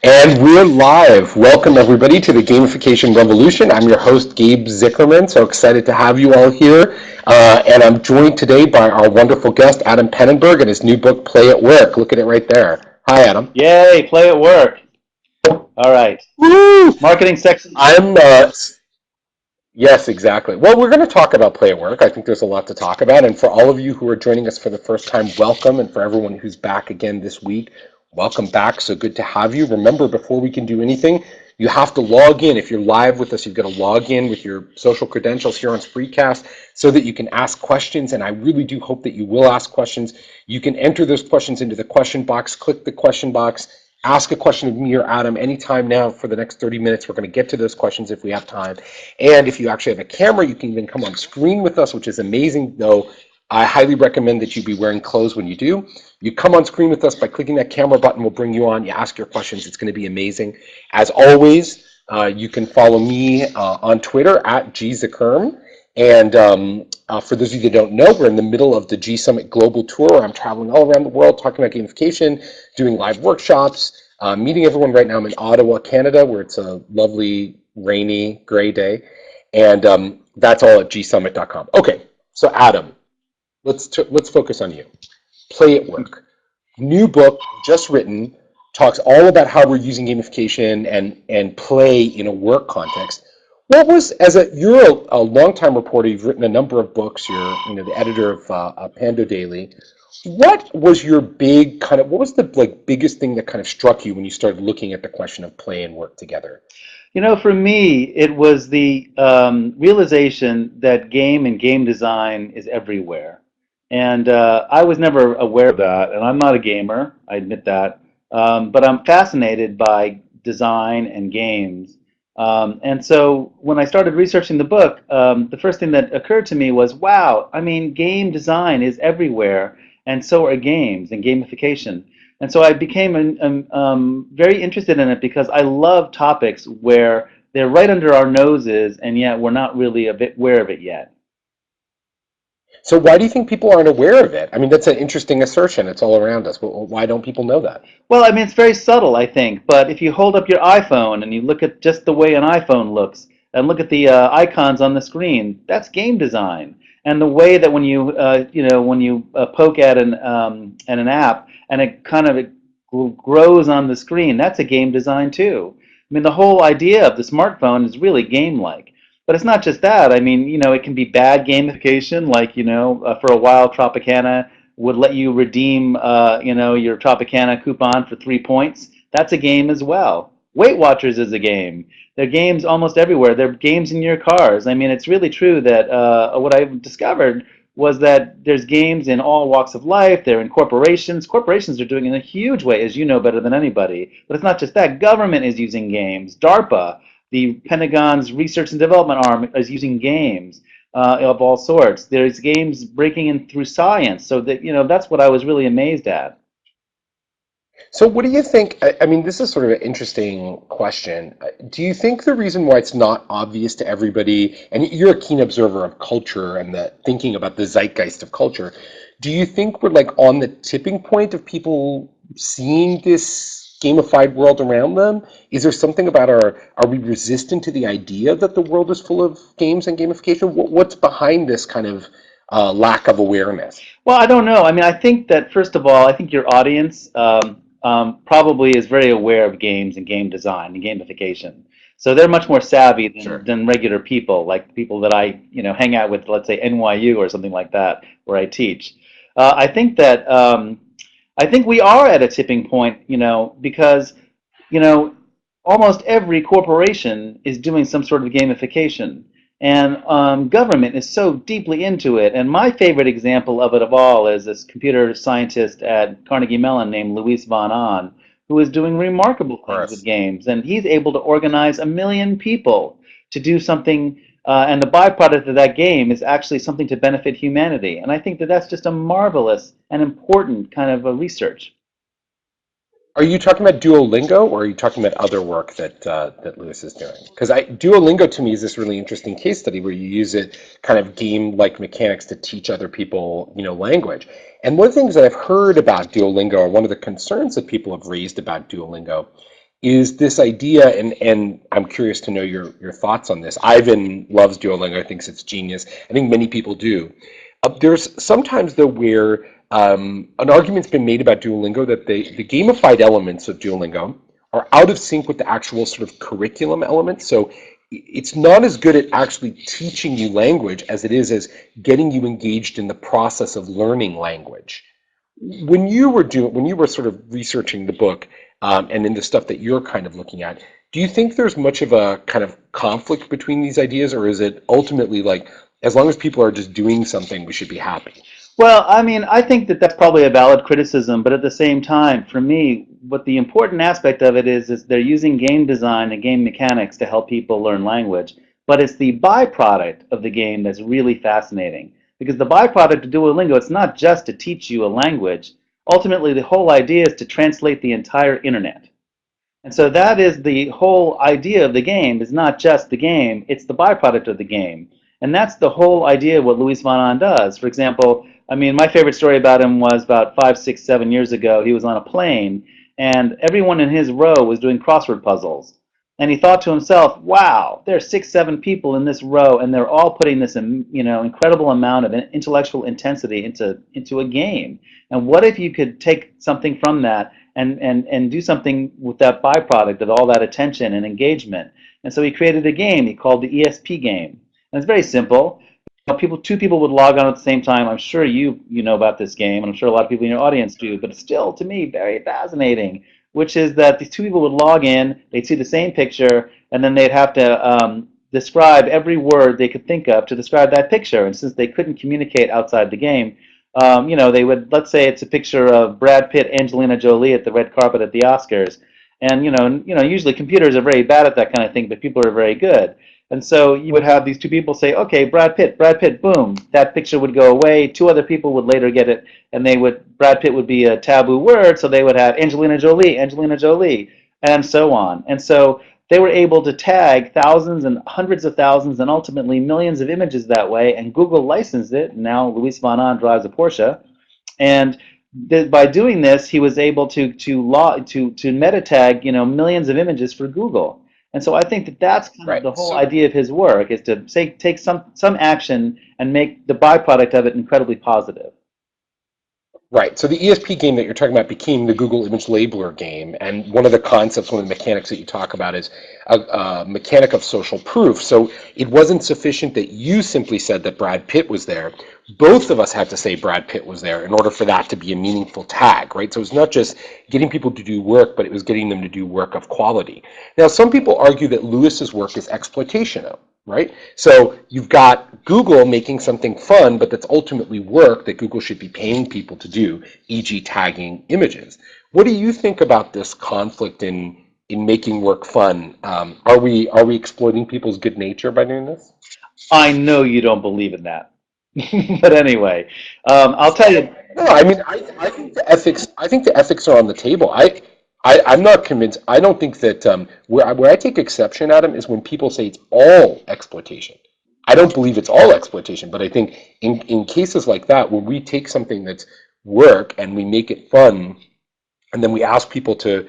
And we're live. Welcome, everybody, to the Gamification Revolution. I'm your host, Gabe Zickerman. So excited to have you all here. And I'm joined today by our wonderful guest, Adam Penenberg, and his new book, Play at Work. Look at it right there. Hi, Adam. Yay, play at work. All right. Woo! Marketing section. Yes, exactly. Well, we're going to talk about Play at Work. I think there's a lot to talk about. And for all of you who are joining us for the first time, welcome. And for everyone who's back again this week, welcome back. So good to have you. Remember, before we can do anything, you have to log in. If you're live with us, you've got to log in with your social credentials here on Spreecast so that you can ask questions. And I really do hope that you will ask questions. You can enter those questions into the question box, click the question box, ask a question of me or Adam anytime now for the next 30 minutes. We're going to get to those questions if we have time. And if you actually have a camera, you can even come on screen with us, which is amazing, though I highly recommend that you be wearing clothes when you do. You come on screen with us by clicking that camera button. We'll bring you on. You ask your questions. It's going to be amazing. As always, you can follow me on Twitter at gzakerm. And for those of you that don't know, we're in the middle of the G Summit Global Tour. I'm traveling all around the world talking about gamification, doing live workshops, meeting everyone right now. I'm in Ottawa, Canada, where it's a lovely, rainy, gray day. And that's all at gsummit.com. Okay, so Adam, let's focus on you. Play at Work. New book, just written, talks all about how we're using gamification and play in a work context. What was, you're a longtime reporter, you've written a number of books, you're the editor of Pandodaily. What was your what was the biggest thing that kind of struck you when you started looking at the question of play and work together? For me, it was the realization that game and game design is everywhere. And I was never aware of that, and I'm not a gamer, I admit that. But I'm fascinated by design and games. And so when I started researching the book, the first thing that occurred to me was, wow, I mean, game design is everywhere, and so are games and gamification. And so I became very interested in it because I love topics where they're right under our noses, and yet we're not really a bit aware of it yet. So why do you think people aren't aware of it? I mean, that's an interesting assertion. It's all around us. Why don't people know that? Well, I mean, it's very subtle, I think. But if you hold up your iPhone and you look at just the way an iPhone looks, and look at the icons on the screen, that's game design. And the way that when you poke at an app and it kind of grows on the screen, that's a game design too. I mean, the whole idea of the smartphone is really game-like. But it's not just that. I mean, it can be bad gamification, like, for a while Tropicana would let you redeem, your Tropicana coupon for 3 points. That's a game as well. Weight Watchers is a game. There are games almost everywhere. There are games in your cars. I mean, it's really true that what I've discovered was that there's games in all walks of life. They're in corporations. Corporations are doing it in a huge way, as you know better than anybody. But it's not just that. Government is using games. DARPA, the Pentagon's research and development arm, is using games of all sorts. There's games breaking in through science. So that that's what I was really amazed at. So what do you think? I mean, this is sort of an interesting question. Do you think the reason why it's not obvious to everybody, and you're a keen observer of culture and the thinking about the zeitgeist of culture, do you think we're like on the tipping point of people seeing this gamified world around them? Is there something about are we resistant to the idea that the world is full of games and gamification? What's behind this kind of lack of awareness? Well, I don't know. I mean, I think that first of all, I think your audience probably is very aware of games and game design and gamification. So they're much more savvy Sure. than regular people, like people that I hang out with, let's say NYU or something like that, where I teach. I think we are at a tipping point, because you know almost every corporation is doing some sort of gamification. And government is so deeply into it. And my favorite example of it of all is this computer scientist at Carnegie Mellon named Luis von Ahn, who is doing remarkable Of things with course. games. And he's able to organize 1 million people to do something, and the byproduct of that game is actually something to benefit humanity. And I think that that's just a marvelous and important kind of a research. Are you talking about Duolingo, or are you talking about other work that Lewis is doing? Because Duolingo to me is this really interesting case study where you use it kind of game-like mechanics to teach other people, language. And one of the things that I've heard about Duolingo, or one of the concerns that people have raised about Duolingo, is this idea, and I'm curious to know your thoughts on this. Ivan loves Duolingo, thinks it's genius. I think many people do. There's sometimes though where an argument's been made about Duolingo that the gamified elements of Duolingo are out of sync with the actual sort of curriculum elements. So it's not as good at actually teaching you language as it is as getting you engaged in the process of learning language. When you were sort of researching the book, and in the stuff that you're kind of looking at, do you think there's much of a kind of conflict between these ideas, or is it ultimately like, as long as people are just doing something, we should be happy? Well, I mean, I think that that's probably a valid criticism, but at the same time, for me, what the important aspect of it is they're using game design and game mechanics to help people learn language, but it's the byproduct of the game that's really fascinating. Because the byproduct of Duolingo, it's not just to teach you a language. Ultimately, the whole idea is to translate the entire internet. And so that is the whole idea of the game, is not just the game, it's the byproduct of the game. And that's the whole idea of what Luis von Ahn does. For example, I mean, my favorite story about him was about 5, 6, 7 years ago. He was on a plane, and everyone in his row was doing crossword puzzles. And he thought to himself, wow, there are 6, 7 people in this row, and they're all putting this incredible amount of intellectual intensity into a game. And what if you could take something from that and do something with that byproduct of all that attention and engagement? And so he created a game he called the ESP game. And it's very simple. Two people would log on at the same time. I'm sure you know about this game, and I'm sure a lot of people in your audience do, but it's still, to me, very fascinating, which is that these two people would log in, they'd see the same picture, and then they'd have to describe every word they could think of to describe that picture. And since they couldn't communicate outside the game, they would, let's say it's a picture of Brad Pitt, Angelina Jolie at the red carpet at the Oscars. And usually computers are very bad at that kind of thing, but people are very good. And so you would have these two people say, okay, Brad Pitt, boom. That picture would go away. Two other people would later get it, and Brad Pitt would be a taboo word, so they would have Angelina Jolie, and so on. And so they were able to tag thousands and hundreds of thousands and ultimately millions of images that way, and Google licensed it. Now Luis von Ahn drives a Porsche, and by doing this, he was able to meta tag millions of images for Google. And so I think that that's kind of Right. the whole So idea of his work, is to say take some action and make the byproduct of it incredibly positive. right. So the ESP game that you're talking about became the Google Image Labeler game, and one of the concepts, one of the mechanics that you talk about is a mechanic of social proof. So it wasn't sufficient that you simply said that Brad Pitt was there. Both of us had to say Brad Pitt was there in order for that to be a meaningful tag, right? So it's not just getting people to do work, but it was getting them to do work of quality. Now, some people argue that Lewis's work is exploitation, right? So you've got Google making something fun, but that's ultimately work that Google should be paying people to do, e.g. tagging images. What do you think about this conflict in making work fun? Are we exploiting people's good nature by doing this? I know you don't believe in that, but anyway, I'll tell you. No, I mean, I think the ethics. I think the ethics are on the table. I'm not convinced. I don't think that where I take exception, Adam, is when people say it's all exploitation. I don't believe it's all exploitation, but I think in cases like that, when we take something that's work and we make it fun, and then we ask people to,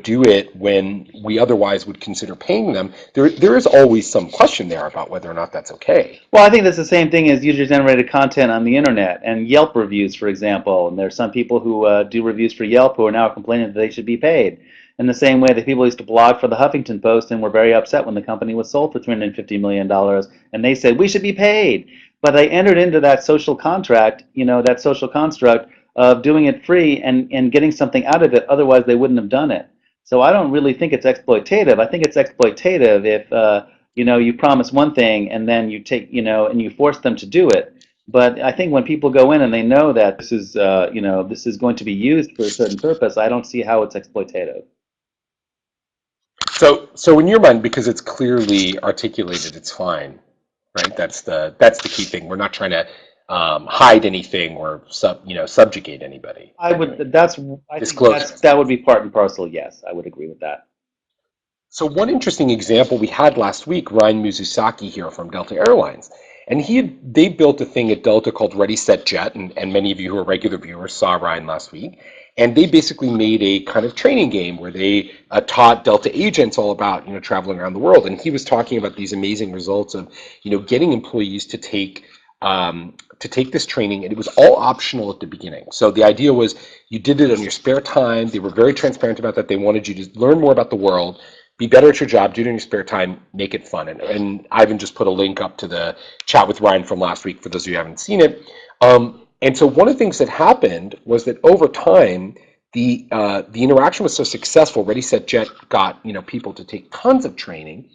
do it when we otherwise would consider paying them, there is always some question there about whether or not that's okay. Well, I think that's the same thing as user-generated content on the internet and Yelp reviews, for example. And there's some people who do reviews for Yelp who are now complaining that they should be paid. In the same way that people used to blog for the Huffington Post and were very upset when the company was sold for $350 million, and they said, we should be paid. But they entered into that social contract, that social construct of doing it free and getting something out of it, otherwise they wouldn't have done it. So I don't really think it's exploitative. I think it's exploitative if you promise one thing and then you take, and you force them to do it. But I think when people go in and they know that this is going to be used for a certain purpose, I don't see how it's exploitative. So in your mind, because it's clearly articulated, it's fine, right? That's the key thing. We're not trying to hide anything or subjugate anybody I by doing would. it. I think Disclosure. that would be part and parcel. Yes, I would agree with that. So one interesting example we had last week, Ryan Mizusaki here from Delta Airlines, and they built a thing at Delta called Ready Set Jet, and many of you who are regular viewers saw Ryan last week. and they basically made a kind of training game where they taught Delta agents all about traveling around the world. And he was talking about these amazing results of getting employees to take this training, and it was all optional at the beginning. So the idea was you did it on your spare time. They were very transparent about that. They wanted you to learn more about the world, be better at your job, do it in your spare time, make it fun. And Ivan just put a link up to the chat with Ryan from last week for those of you who haven't seen it. And so one of the things that happened was that over time, the interaction was so successful. Ready, Set, Jet got people to take tons of training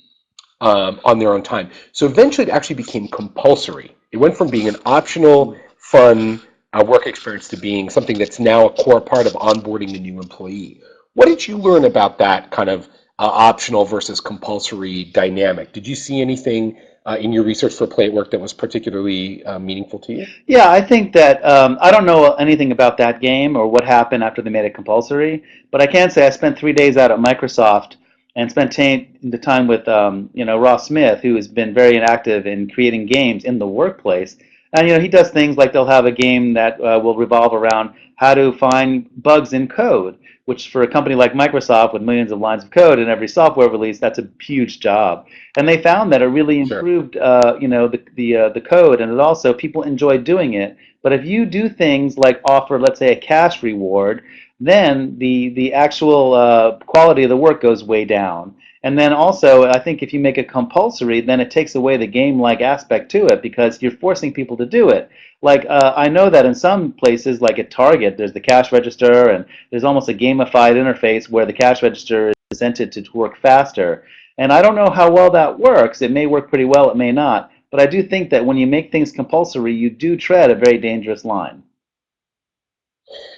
on their own time. So eventually, it actually became compulsory. It went from being an optional, fun work experience to being something that's now a core part of onboarding a new employee. What did you learn about that kind of optional versus compulsory dynamic? Did you see anything in your research for Play at Work that was particularly meaningful to you? Yeah, I think that I don't know anything about that game or what happened after they made it compulsory, but I can say I spent 3 days out at Microsoft and spent the time with Ross Smith, who has been very active in creating games in the workplace. And he does things like they'll have a game that will revolve around how to find bugs in code, which for a company like Microsoft with millions of lines of code in every software release, that's a huge job. And they found that it really Sure. improved, the code, and it also people enjoyed doing it. But if you do things like offer, let's say, a cash reward, then the actual quality of the work goes way down. And then also, I think if you make it compulsory, then it takes away the game-like aspect to it because you're forcing people to do it. Like I know that in some places, like at Target, there's the cash register, and there's almost a gamified interface where the cash register is presented to work faster. And I don't know how well that works. It may work pretty well, it may not. But I do think that when you make things compulsory, you do tread a very dangerous line.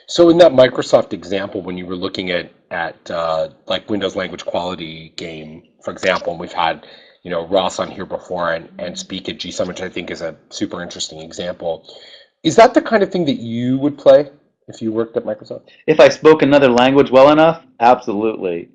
So in that Microsoft example, when you were looking at like Windows language quality game, for example, and we've had Ross on here before and speak at G Summit, which I think is a super interesting example. Is that the kind of thing that you would play if you worked at Microsoft? If I spoke another language well enough, absolutely.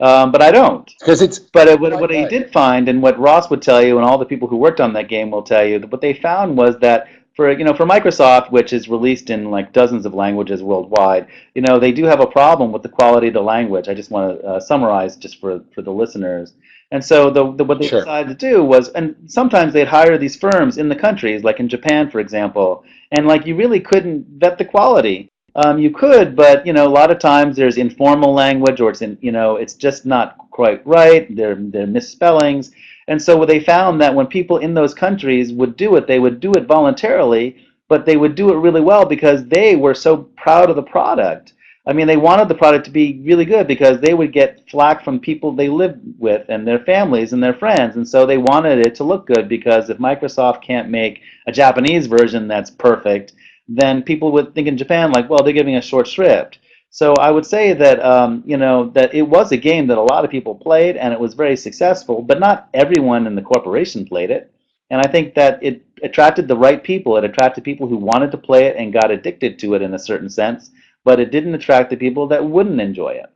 But I don't. Because it's But right, what I right. did find, and what Ross would tell you, and all the people who worked on that game will tell you, that what they found was that for Microsoft, which is released in like dozens of languages worldwide, they do have a problem with the quality of the language. I just want to summarize just for the listeners. And so what they Sure. decided to do was, and sometimes they'd hire these firms in the countries, like in Japan, for example, and like you really couldn't vet the quality. You could, but a lot of times there's informal language, or it's just not quite right. There are misspellings, and so what they found that when people in those countries would do it, they would do it voluntarily, but they would do it really well because they were so proud of the product. I mean, they wanted the product to be really good because they would get flack from people they lived with and their families and their friends, and so they wanted it to look good because if Microsoft can't make a Japanese version that's perfect, then people would think in Japan like, well, they're giving a short shrift. So I would say that that it was a game that a lot of people played and it was very successful, but not everyone in the corporation played it. And I think that it attracted the right people. It attracted people who wanted to play it and got addicted to it in a certain sense, but it didn't attract the people that wouldn't enjoy it.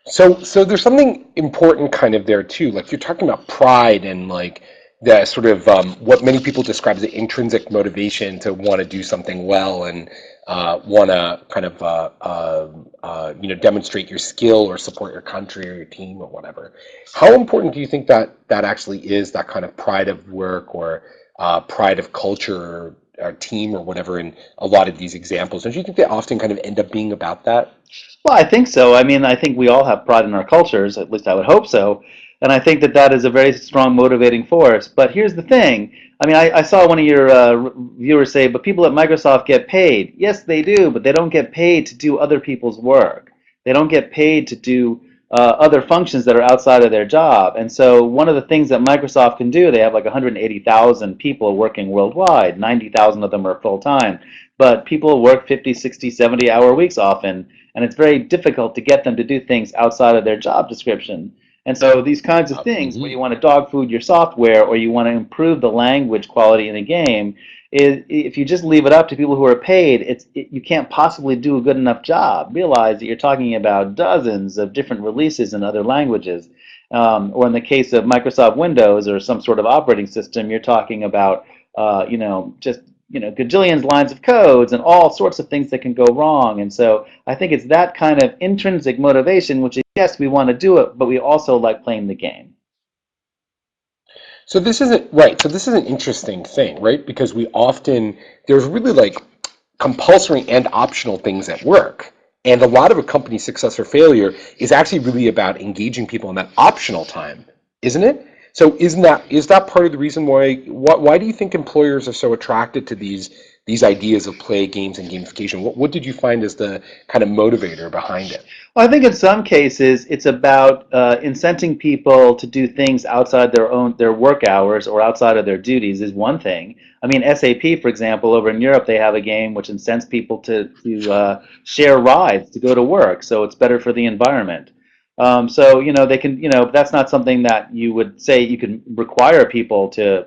So there's something important kind of there too. Like you're talking about pride and like the sort of what many people describe as the intrinsic motivation to want to do something well and want to kind of demonstrate your skill or support your country or your team or whatever. How important do you think that actually is, that kind of pride of work or pride of culture or team or whatever in a lot of these examples? Don't you think they often kind of end up being about that? Well, I think so. I mean, I think we all have pride in our cultures, at least I would hope so. And I think that that is a very strong motivating force. But here's the thing. I mean, I saw one of your viewers say, but people at Microsoft get paid. Yes, they do, but they don't get paid to do other people's work. They don't get paid to do other functions that are outside of their job. And so one of the things that Microsoft can do, they have like 180,000 people working worldwide. 90,000 of them are full-time. But people work 50, 60, 70-hour weeks often, and it's very difficult to get them to do things outside of their job description. And so these kinds of things where Mhm. you want to dog food your software or you want to improve the language quality in a game, if you just leave it up to people who are paid, you can't possibly do a good enough job. Realize that you're talking about dozens of different releases in other languages. Or in the case of Microsoft Windows or some sort of operating system, you're talking about just gajillions lines of codes and all sorts of things that can go wrong. And so I think it's that kind of intrinsic motivation, which is yes, we want to do it, but we also like playing the game. So this isn't right. So this is an interesting thing, right? Because we often there's really like compulsory and optional things at work. And a lot of a company's success or failure is actually really about engaging people in that optional time, isn't it? So is that part of the reason why do you think employers are so attracted to these ideas of play, games, and gamification? What did you find as the kind of motivator behind it? Well, I think in some cases it's about incenting people to do things outside their work hours or outside of their duties is one thing. I mean, SAP, for example, over in Europe, they have a game which incents people to share rides to go to work, so it's better for the environment. So they can that's not something that you would say you can require people to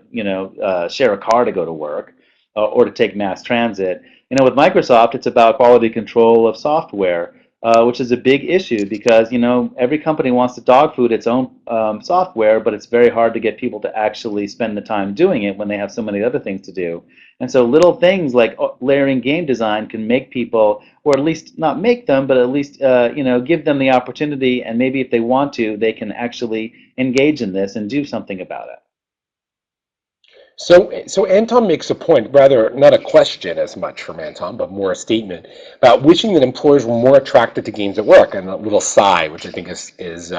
share a car to go to work or to take mass transit. With Microsoft, it's about quality control of software, which is a big issue because every company wants to dog food its own software, but it's very hard to get people to actually spend the time doing it when they have so many other things to do. And so little things like layering game design can make people, or at least not make them, but at least give them the opportunity, and maybe if they want to, they can actually engage in this and do something about it. So Anton makes a point, rather not a question as much from Anton, but more a statement about wishing that employers were more attracted to games at work, and a little sigh, which I think is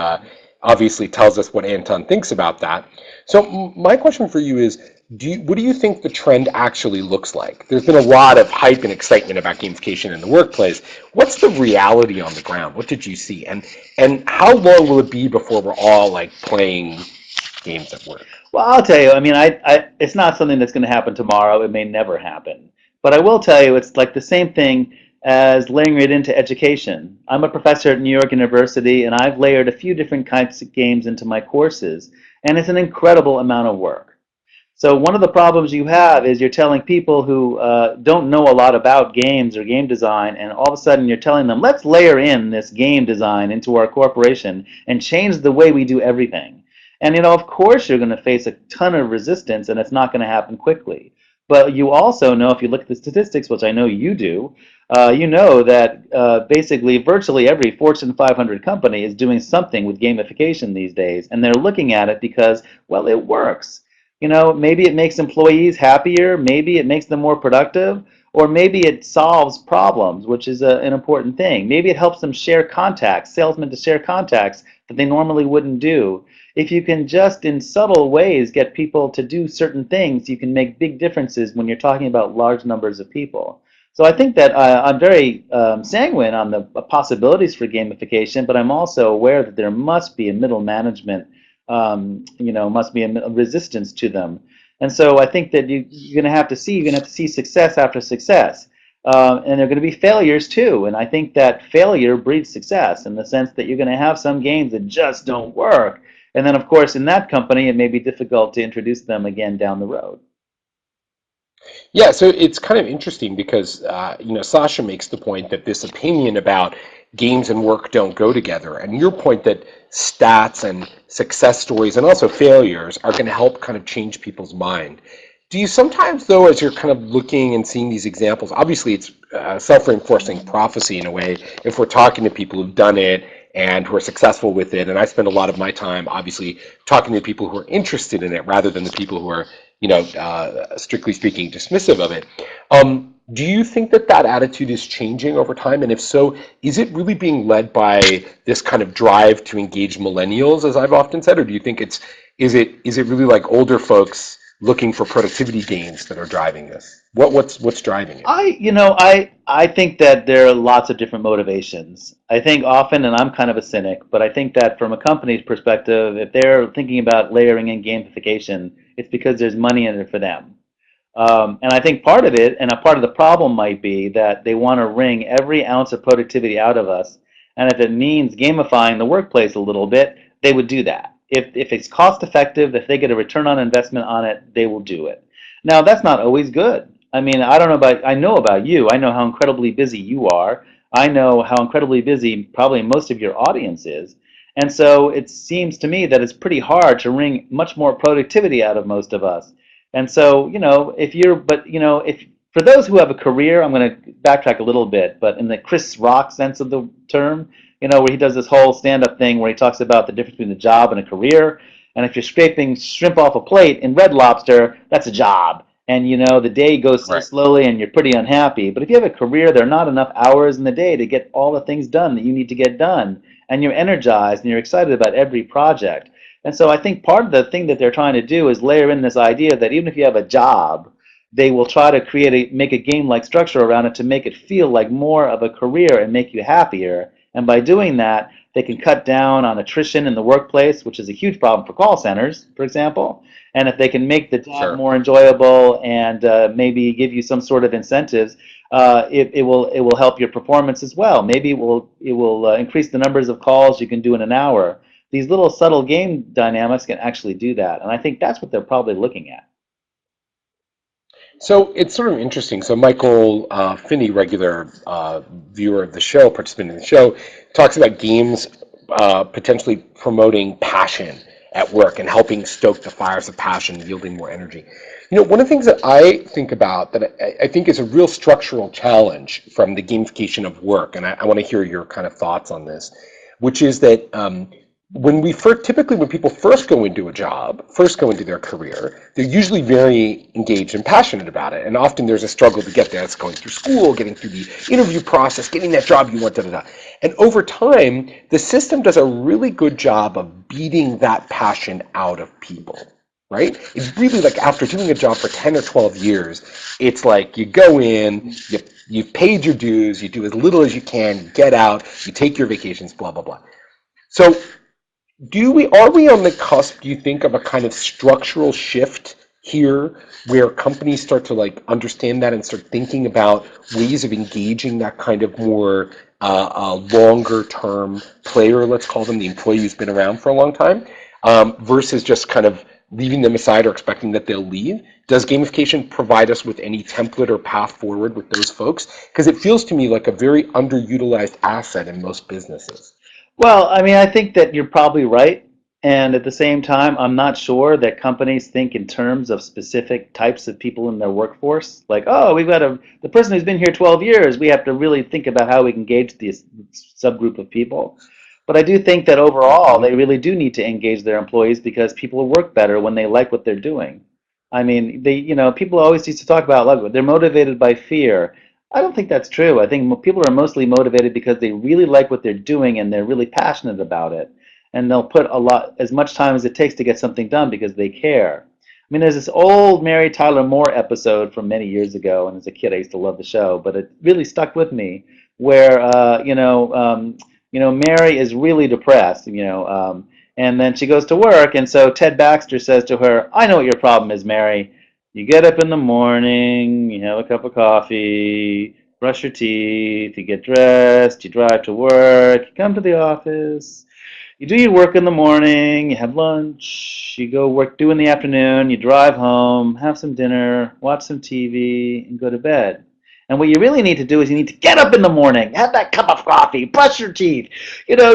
obviously tells us what Anton thinks about that. So my question for you is, what do you think the trend actually looks like? There's been a lot of hype and excitement about gamification in the workplace. What's the reality on the ground? What did you see, and how long will it be before we're all like playing games at work? Well, I'll tell you, I mean, it's not something that's going to happen tomorrow. It may never happen. But I will tell you, it's like the same thing as layering it into education. I'm a professor at New York University, and I've layered a few different kinds of games into my courses, and it's an incredible amount of work. So one of the problems you have is you're telling people who don't know a lot about games or game design, and all of a sudden you're telling them, let's layer in this game design into our corporation and change the way we do everything. And of course you're going to face a ton of resistance, and it's not going to happen quickly. But you also know, if you look at the statistics, which I know you do, you know that basically virtually every Fortune 500 company is doing something with gamification these days, and they're looking at it because, well, it works. Maybe it makes employees happier, maybe it makes them more productive, or maybe it solves problems, which is an important thing. Maybe it helps them share contacts, salesmen to share contacts that they normally wouldn't do. If you can just in subtle ways get people to do certain things, you can make big differences when you're talking about large numbers of people. So I think that I'm very sanguine on the possibilities for gamification, but I'm also aware that there must be a middle management, must be a resistance to them. And so I think that you're going to have to see success after success. And there are going to be failures too. And I think that failure breeds success in the sense that you're going to have some games that just don't work. And then, of course, in that company, it may be difficult to introduce them again down the road. Yeah, so it's kind of interesting because Sasha makes the point that this opinion about games and work don't go together, and your point that stats and success stories and also failures are going to help kind of change people's mind. Do you sometimes, though, as you're kind of looking and seeing these examples, obviously it's self-reinforcing prophecy in a way, if we're talking to people who've done it and who are successful with it, and I spend a lot of my time, obviously, talking to people who are interested in it rather than the people who are strictly speaking, dismissive of it. Do you think that that attitude is changing over time? And if so, is it really being led by this kind of drive to engage millennials, as I've often said, or do you think is it really like older folks looking for productivity gains that are driving this? What's driving it? I think that there are lots of different motivations. I think often, and I'm kind of a cynic, but I think that from a company's perspective, if they're thinking about layering in gamification, it's because there's money in it for them. And I think part of it, and a part of the problem might be that they want to wring every ounce of productivity out of us. And if it means gamifying the workplace a little bit, they would do that. If it's cost effective, if they get a return on investment on it, they will do it. Now, that's not always good. I mean, I know about you. I know how incredibly busy you are. I know how incredibly busy probably most of your audience is. And so it seems to me that it's pretty hard to wring much more productivity out of most of us. And so, if you're, but if For those who have a career, I'm going to backtrack a little bit, but in the Chris Rock sense of the term, where he does this whole stand-up thing where he talks about the difference between a job and a career. And if you're scraping shrimp off a plate in Red Lobster, that's a job. And the day goes so Right. slowly and you're pretty unhappy. But if you have a career, there are not enough hours in the day to get all the things done that you need to get done. And you're energized and you're excited about every project. And so I think part of the thing that they're trying to do is layer in this idea that even if you have a job, they will try to make a game-like structure around it to make it feel like more of a career and make you happier. And by doing that, they can cut down on attrition in the workplace, which is a huge problem for call centers, for example. And if they can make the job Sure. more enjoyable and maybe give you some sort of incentives, it will help your performance as well. Maybe it will increase the numbers of calls you can do in an hour. These little subtle game dynamics can actually do that, and I think that's what they're probably looking at. So it's sort of interesting. So Michael Finney, regular viewer of the show, participant in the show, talks about games potentially promoting passion at work and helping stoke the fires of passion, yielding more energy. One of the things that I think about that I think is a real structural challenge from the gamification of work, and I want to hear your kind of thoughts on this, which is that typically when people first go into a job, first go into their career, they're usually very engaged and passionate about it. And often there's a struggle to get there. It's going through school, getting through the interview process, getting that job you want, da da da. And over time, the system does a really good job of beating that passion out of people. Right? It's really like after doing a job for 10 or 12 years, it's like you go in, you've paid your dues, you do as little as you can, you get out, you take your vacations, blah, blah, blah. So are we on the cusp, do you think, of a kind of structural shift here where companies start to understand that and start thinking about ways of engaging that kind of more longer term player, let's call them, the employee who's been around for a long time, versus just kind of leaving them aside or expecting that they'll leave? Does gamification provide us with any template or path forward with those folks? Because it feels to me like a very underutilized asset in most businesses. Well, I mean, I think that you're probably right. And at the same time, I'm not sure that companies think in terms of specific types of people in their workforce. Like, oh, the person who's been here 12 years, we have to really think about how we can engage this subgroup of people. But I do think that overall, Mhm. they really do need to engage their employees because people work better when they like what they're doing. I mean, people always used to talk about like they're motivated by fear. I don't think that's true. I think people are mostly motivated because they really like what they're doing and they're really passionate about it. And they'll put as much time as it takes to get something done because they care. I mean, there's this old Mary Tyler Moore episode from many years ago, and as a kid I used to love the show, but it really stuck with me, where Mary is really depressed, and then she goes to work, and so Ted Baxter says to her, "I know what your problem is, Mary. You get up in the morning, you have a cup of coffee, brush your teeth, you get dressed, you drive to work, you come to the office, you do your work in the morning, you have lunch, you go do in the afternoon, you drive home, have some dinner, watch some TV, and go to bed. And what you really need to do is you need to get up in the morning, have that cup of coffee, brush your teeth,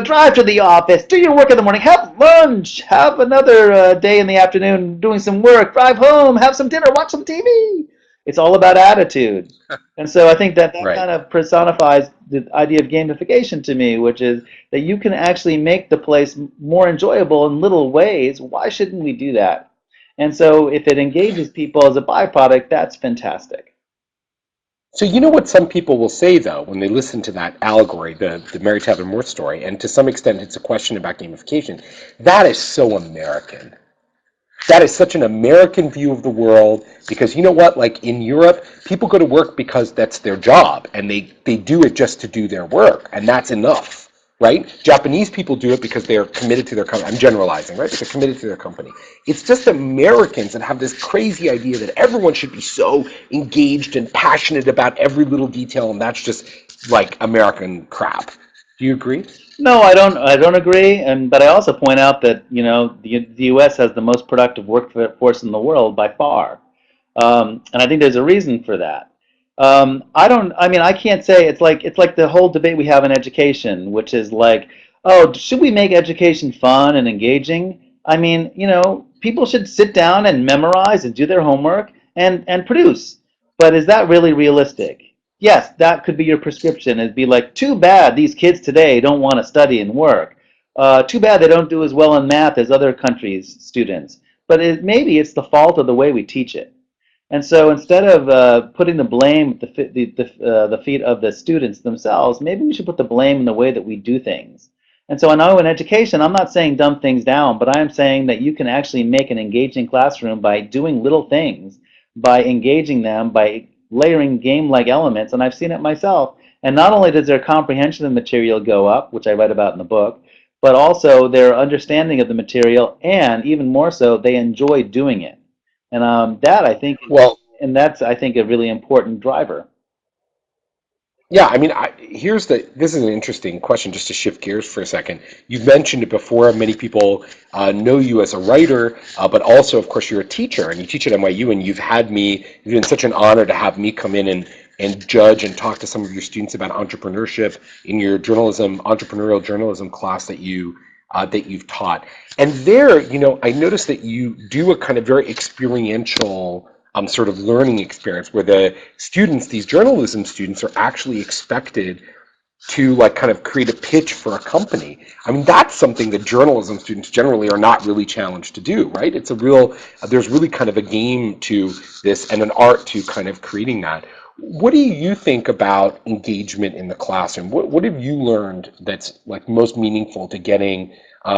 drive to the office, do your work in the morning, have lunch, have another day in the afternoon doing some work, drive home, have some dinner, watch some TV." It's all about attitude. And so I think that Right. kind of personifies the idea of gamification to me, which is that you can actually make the place more enjoyable in little ways. Why shouldn't we do that? And so if it engages people as a byproduct, that's fantastic. So you know what some people will say though when they listen to that allegory, the Mary Tyler Moore story, and to some extent it's a question about gamification. That is so American. That is such an American view of the world because you know what? Like in Europe, people go to work because that's their job and they do it just to do their work and that's enough, right? Japanese people do it because they're committed to their company. I'm generalizing, right? But they're committed to their company. It's just Americans that have this crazy idea that everyone should be so engaged and passionate about every little detail and that's just like American crap. Do you agree? No, I don't. I don't agree. And but I also point out that the U.S. has the most productive workforce in the world by far, and I think there's a reason for that. I don't. I mean, I can't say it's like the whole debate we have in education, which is like, oh, should we make education fun and engaging? I mean, people should sit down and memorize and do their homework and produce. But is that really realistic? Yes, that could be your prescription. It'd be like, too bad these kids today don't want to study and work. Too bad they don't do as well in math as other countries' students. But maybe it's the fault of the way we teach it. And so instead of putting the blame at the feet of the students themselves, maybe we should put the blame in the way that we do things. And so I know in education, I'm not saying dumb things down, but I am saying that you can actually make an engaging classroom by doing little things, by engaging them, by layering game-like elements, and I've seen it myself. And not only does their comprehension of the material go up, which I write about in the book, but also their understanding of the material, and even more so, they enjoy doing it. And that I think, Well, and that's I think a really important driver. yeah, I mean, this is an interesting question just to shift gears for a second. You've mentioned it before. Many people know you as a writer, but also, of course, you're a teacher and you teach at NYU, and you've been such an honor to have me come in and judge and talk to some of your students about entrepreneurship in your entrepreneurial journalism class that you've taught. And there, I noticed that you do a kind of very experiential sort of learning experience where these journalism students are actually expected to like kind of create a pitch for a company. I mean, that's something that journalism students generally are not really challenged to do, right? There's really kind of a game to this and an art to kind of creating that. What do you think about engagement in the classroom? What have you learned that's like most meaningful to getting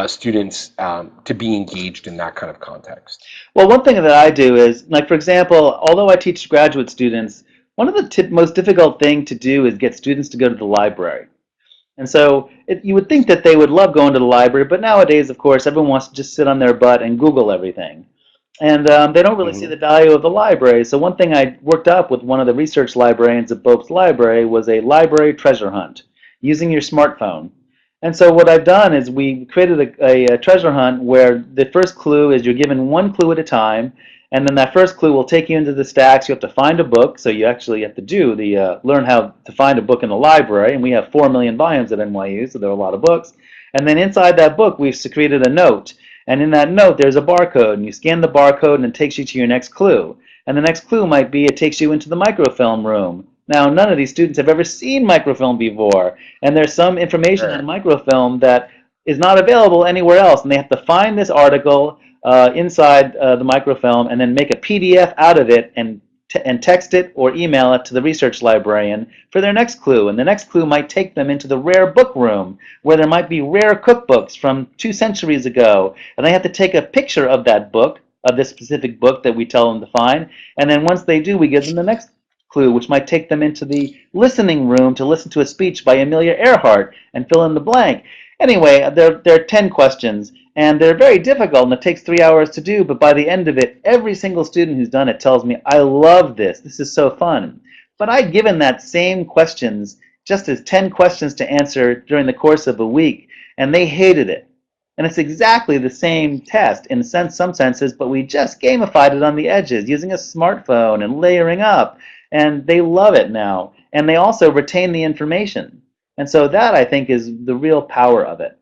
students to be engaged in that kind of context? Well, one thing that I do is, like for example, although I teach graduate students, one of the most difficult thing to do is get students to go to the library. And so you would think that they would love going to the library, but nowadays, of course, everyone wants to just sit on their butt and Google everything. And they don't really see Hmm. the value of the library. So one thing I worked up with one of the research librarians at Bope's library was a library treasure hunt using your smartphone. And so what I've done is we created a treasure hunt where the first clue is you're given one clue at a time, and then that first clue will take you into the stacks. You have to find a book, so you actually have to do the learn how to find a book in the library. And we have 4 million volumes at NYU, so there are a lot of books. And then inside that book, we've secreted a note. And in that note, there's a barcode, and you scan the barcode, and it takes you to your next clue. And the next clue might be it takes you into the microfilm room. Now, none of these students have ever seen microfilm before, and there's some information on Sure. microfilm that is not available anywhere else, and they have to find this article inside the microfilm and then make a PDF out of it and text it or email it to the research librarian for their next clue. And the next clue might take them into the rare book room where there might be rare cookbooks from 2 centuries ago. And they have to take a picture of that book, of this specific book that we tell them to find. And then once they do, we give them the next clue, which might take them into the listening room to listen to a speech by Amelia Earhart and fill in the blank. Anyway, there are 10 questions, and they're very difficult, and it takes 3 hours to do, but by the end of it, every single student who's done it tells me, I love this. This is so fun. But I'd given that same questions just as 10 questions to answer during the course of a week, and they hated it. And it's exactly the same test in some senses, but we just gamified it on the edges using a smartphone and layering up. And they love it now. And they also retain the information. And so that, I think, is the real power of it.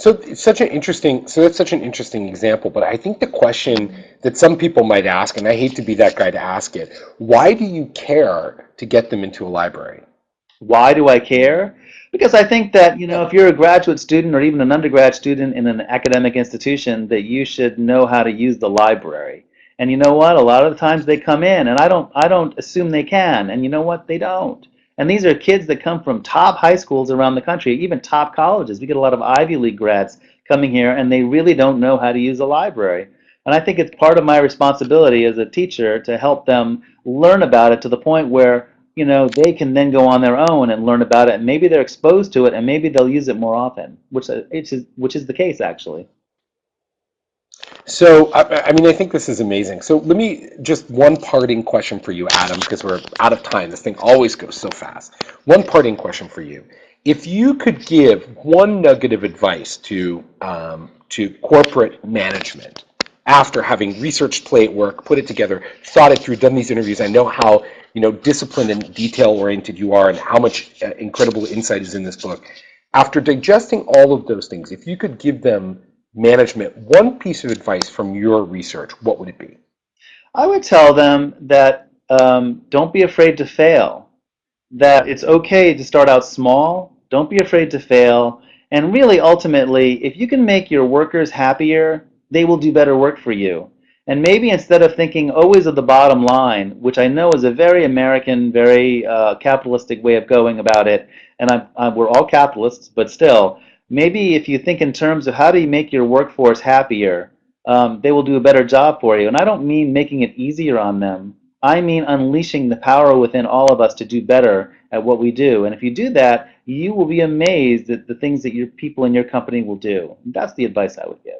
That's such an interesting example, but I think the question that some people might ask, and I hate to be that guy to ask it, why do you care to get them into a library? Why do I care? Because I think that, Yeah. if you're a graduate student or even an undergrad student in an academic institution, that you should know how to use the library. And you know what? A lot of the times they come in, and I don't assume they can. And you know what? They don't. And these are kids that come from top high schools around the country, even top colleges. We get a lot of Ivy League grads coming here, and they really don't know how to use a library. And I think it's part of my responsibility as a teacher to help them learn about it to the point where they can then go on their own and learn about it, and maybe they're exposed to it, and maybe they'll use it more often, which is the case actually. So, I mean, I think this is amazing. So, let me just one parting question for you, Adam, because we're out of time. This thing always goes so fast. One parting question for you. If you could give one nugget of advice to corporate management after having researched Play at Work, put it together, thought it through, done these interviews, I know how disciplined and detail oriented you are, and how much incredible insight is in this book. After digesting all of those things, if you could give them management one piece of advice from your research, what would it be? I would tell them that don't be afraid to fail, that it's okay to start out small, don't be afraid to fail, and really ultimately, if you can make your workers happier, they will do better work for you. And maybe instead of thinking always of the bottom line, which I know is a very American, very capitalistic way of going about it, and we're all capitalists, but still, maybe if you think in terms of how do you make your workforce happier, they will do a better job for you. And I don't mean making it easier on them. I mean unleashing the power within all of us to do better at what we do. And if you do that, you will be amazed at the things that your people in your company will do. That's the advice I would give.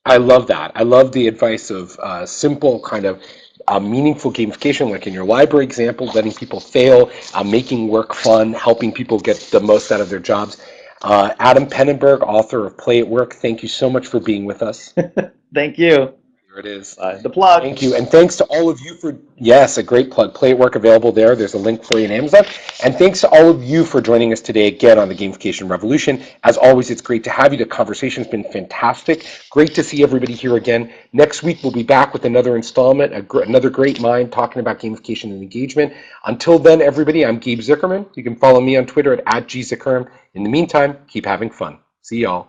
I love that. I love the advice of simple kind of meaningful gamification, like in your library example, letting people fail, making work fun, helping people get the most out of their jobs. Adam Penenberg, author of Play at Work, thank you so much for being with us. Thank you. Here it is. The plug. Thank you. And thanks to all of you for, yes, a great plug. Play at Work available there. There's a link for you in Amazon. And thanks to all of you for joining us today again on the Gamification Revolution. As always, it's great to have you. The conversation's been fantastic. Great to see everybody here again. Next week, we'll be back with another installment, another great mind talking about gamification and engagement. Until then, everybody, I'm Gabe Zuckerman. You can follow me on Twitter at @GZuckerman. In the meantime, keep having fun. See y'all.